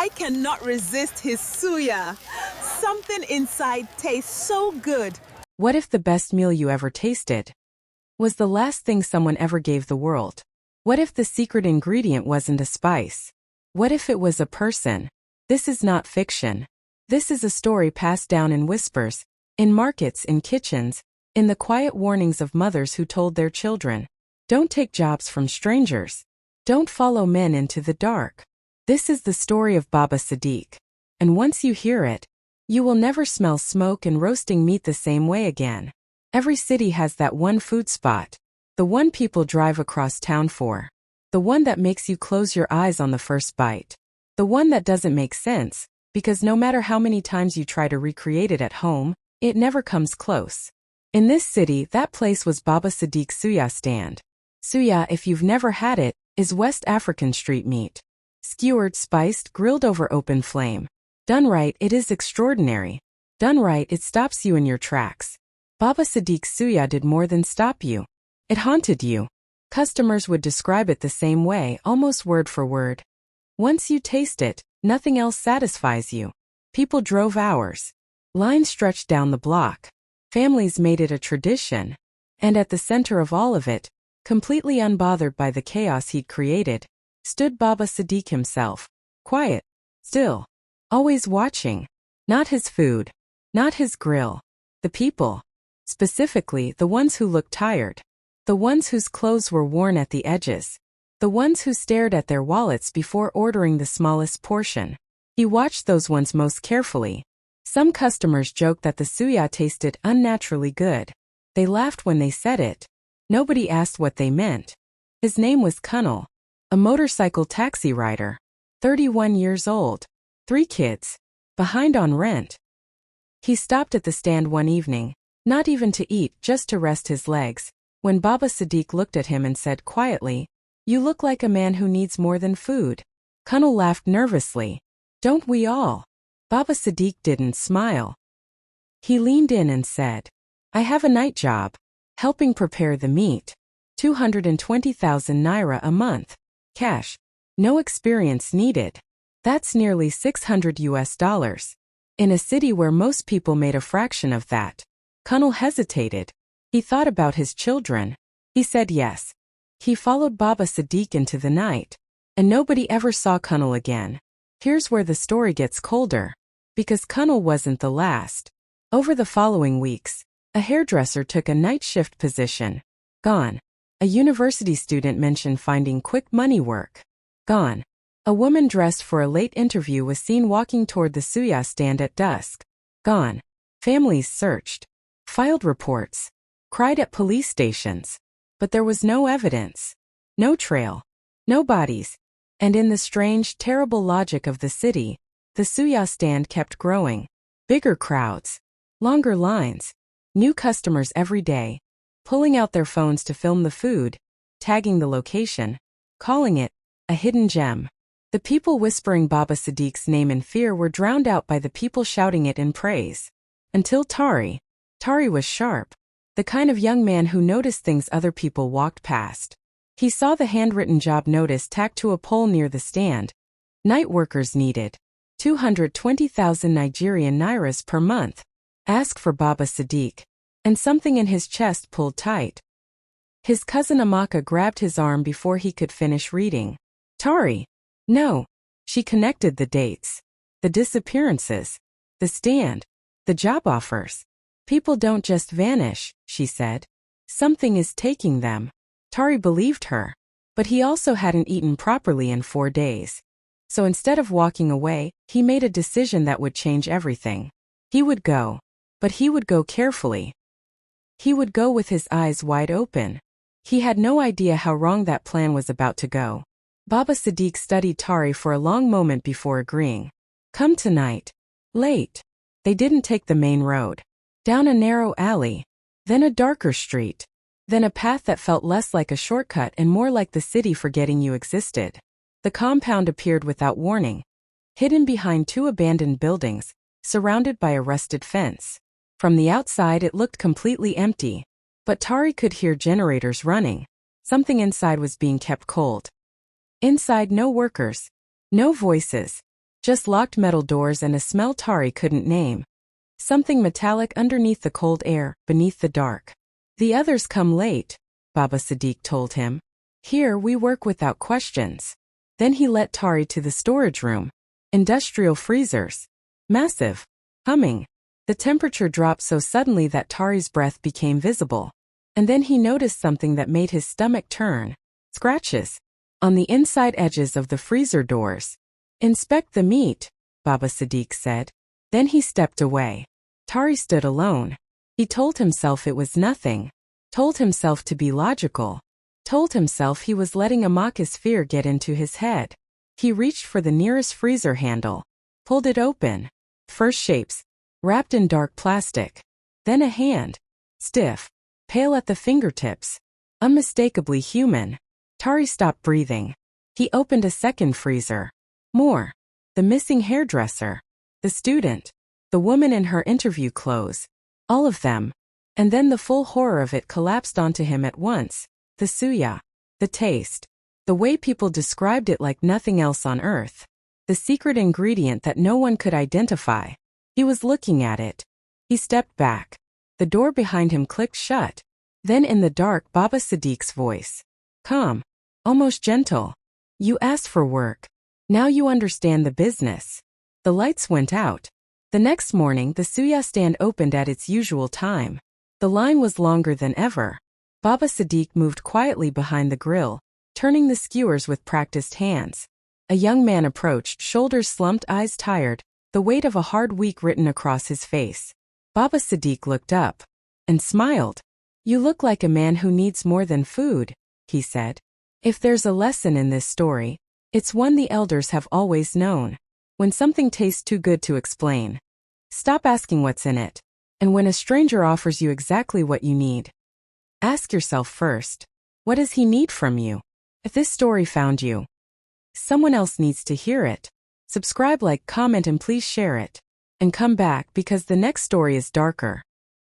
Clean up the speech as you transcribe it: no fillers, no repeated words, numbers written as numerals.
I cannot resist his suya. Something inside tastes so good. What if the best meal you ever tasted was the last thing someone ever gave the world? What if the secret ingredient wasn't a spice? What if it was a person? This is not fiction. This is a story passed down in whispers, in markets, in kitchens, in the quiet warnings of mothers who told their children, don't take jobs from strangers. Don't follow men into the dark. This is the story of Baba Sadiq. And once you hear it, you will never smell smoke and roasting meat the same way again. Every city has that one food spot. The one people drive across town for. The one that makes you close your eyes on the first bite. The one that doesn't make sense, because no matter how many times you try to recreate it at home, it never comes close. In this city, that place was Baba Sadiq's Suya stand. Suya, if you've never had it, is West African street meat. Skewered, spiced, grilled over open flame. Done right, it is extraordinary. Done right, it stops you in your tracks. Baba Sadiq's Suya did more than stop you. It haunted you. Customers would describe it the same way, almost word for word. Once you taste it, nothing else satisfies you. People drove hours. Lines stretched down the block. Families made it a tradition. And at the center of all of it, completely unbothered by the chaos he'd created, stood Baba Sadiq himself. Quiet. Still. Always watching. Not his food. Not his grill. The people. Specifically, the ones who looked tired. The ones whose clothes were worn at the edges. The ones who stared at their wallets before ordering the smallest portion. He watched those ones most carefully. Some customers joked that the suya tasted unnaturally good. They laughed when they said it. Nobody asked what they meant. His name was Kunal, a motorcycle taxi rider. 31 years old. 3 kids. Behind on rent. He stopped at the stand one evening, not even to eat, just to rest his legs, when Baba Sadiq looked at him and said quietly, "You look like a man who needs more than food." Kunal laughed nervously. "Don't we all?" Baba Sadiq didn't smile. He leaned in and said, "I have a night job, helping prepare the meat. 220,000 naira a month. Cash. No experience needed. That's nearly $600. In a city where most people made a fraction of that." Kunal hesitated. He thought about his children. He said yes. He followed Baba Sadiq into the night. And nobody ever saw Kunal again. Here's where the story gets colder. Because Kunal wasn't the last. Over the following weeks, a hairdresser took a night shift position. Gone. A university student mentioned finding quick money work. Gone. A woman dressed for a late interview was seen walking toward the suya stand at dusk. Gone. Families searched. Filed reports. Cried at police stations. But there was no evidence. No trail. No bodies. And in the strange, terrible logic of the city, the suya stand kept growing. Bigger crowds. Longer lines. New customers every day. Pulling out their phones to film the food. Tagging the location. Calling it a hidden gem. The people whispering Baba Sadiq's name in fear were drowned out by the people shouting it in praise. Until Tari. Tari was sharp. The kind of young man who noticed things other people walked past. He saw the handwritten job notice tacked to a pole near the stand. Night workers needed 220,000 Nigerian nairas per month. Ask for Baba Sadiq. And something in his chest pulled tight. His cousin Amaka grabbed his arm before he could finish reading. Tari. No. She connected the dates. The disappearances. The stand. The job offers. People don't just vanish, she said. Something is taking them. Tari believed her. But he also hadn't eaten properly in 4 days. So instead of walking away, he made a decision that would change everything. He would go. But he would go carefully. He would go with his eyes wide open. He had no idea how wrong that plan was about to go. Baba Sadiq studied Tari for a long moment before agreeing. Come tonight. Late. They didn't take the main road. Down a narrow alley. Then a darker street. Then a path that felt less like a shortcut and more like the city forgetting you existed. The compound appeared without warning. Hidden behind 2 abandoned buildings, surrounded by a rusted fence. From the outside it looked completely empty. But Tari could hear generators running. Something inside was being kept cold. Inside, no workers. No voices. Just locked metal doors and a smell Tari couldn't name. Something metallic underneath the cold air, beneath the dark. The others come late, Baba Sadiq told him. Here we work without questions. Then he led Tari to the storage room. Industrial freezers. Massive. Humming. The temperature dropped so suddenly that Tari's breath became visible. And then he noticed something that made his stomach turn. Scratches. On the inside edges of the freezer doors. Inspect the meat, Baba Sadiq said. Then he stepped away. Tari stood alone. He told himself it was nothing. Told himself to be logical. Told himself he was letting Amaka's fear get into his head. He reached for the nearest freezer handle. Pulled it open. First shapes. Wrapped in dark plastic. Then a hand. Stiff. Pale at the fingertips. Unmistakably human. Tari stopped breathing. He opened a second freezer. More. The missing hairdresser. The student. The woman in her interview clothes. All of them. And then the full horror of it collapsed onto him at once. The Suya. The taste. The way people described it like nothing else on earth. The secret ingredient that no one could identify. He was looking at it. He stepped back. The door behind him clicked shut. Then in the dark, Baba Sadiq's voice. Calm. Almost gentle. You asked for work. Now you understand the business. The lights went out. The next morning, the Suya stand opened at its usual time. The line was longer than ever. Baba Sadiq moved quietly behind the grill, turning the skewers with practiced hands. A young man approached, shoulders slumped, eyes tired, the weight of a hard week written across his face. Baba Sadiq looked up and smiled. You look like a man who needs more than food, he said. If there's a lesson in this story, it's one the elders have always known. When something tastes too good to explain, stop asking what's in it. And when a stranger offers you exactly what you need, ask yourself first, what does he need from you? If this story found you, someone else needs to hear it. Subscribe, like, comment, and please share it. And come back because the next story is darker.